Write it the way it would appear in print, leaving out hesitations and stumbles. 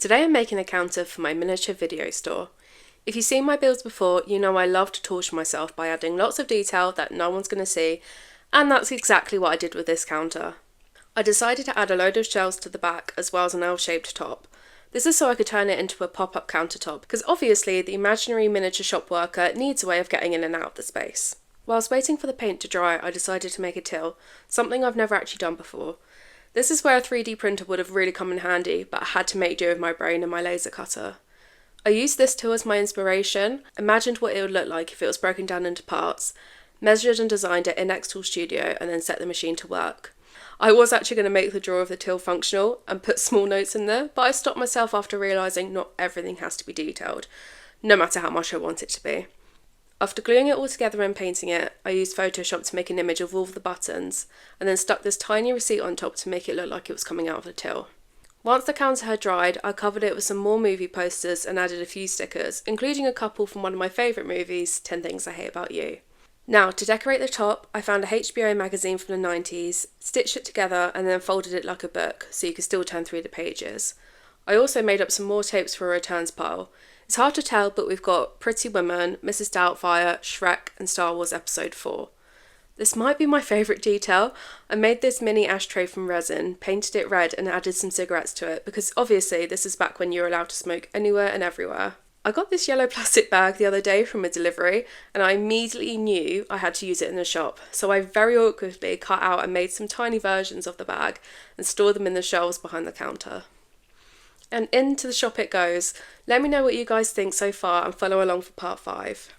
Today I'm making a counter for my miniature video store. If you've seen my builds before, you know I love to torture myself by adding lots of detail that no one's going to see, and that's exactly what I did with this counter. I decided to add a load of shelves to the back as well as an L-shaped top. This is so I could turn it into a pop-up countertop, because obviously the imaginary miniature shop worker needs a way of getting in and out of the space. Whilst waiting for the paint to dry, I decided to make a till, something I've never actually done before. This is where a 3D printer would have really come in handy, but I had to make do with my brain and my laser cutter. I used this tool as my inspiration, imagined what it would look like if it was broken down into parts, measured and designed it in Xtool Studio, and then set the machine to work. I was actually going to make the drawer of the till functional and put small notes in there, but I stopped myself after realising not everything has to be detailed, no matter how much I want it to be. After gluing it all together and painting it, I used Photoshop to make an image of all of the buttons, and then stuck this tiny receipt on top to make it look like it was coming out of the till. Once the counter had dried, I covered it with some more movie posters and added a few stickers, including a couple from one of my favourite movies, 10 Things I Hate About You. Now, to decorate the top, I found a HBO magazine from the 90s, stitched it together and then folded it like a book, so you could still turn through the pages. I also made up some more tapes for a returns pile. It's hard to tell, but we've got Pretty Woman, Mrs. Doubtfire, Shrek and Star Wars Episode 4. This might be my favourite detail. I made this mini ashtray from resin, painted it red and added some cigarettes to it, because obviously this is back when you were allowed to smoke anywhere and everywhere. I got this yellow plastic bag the other day from a delivery and I immediately knew I had to use it in the shop, so I very awkwardly cut out and made some tiny versions of the bag and stored them in the shelves behind the counter. And into the shop it goes. Let me know what you guys think so far and follow along for part 5.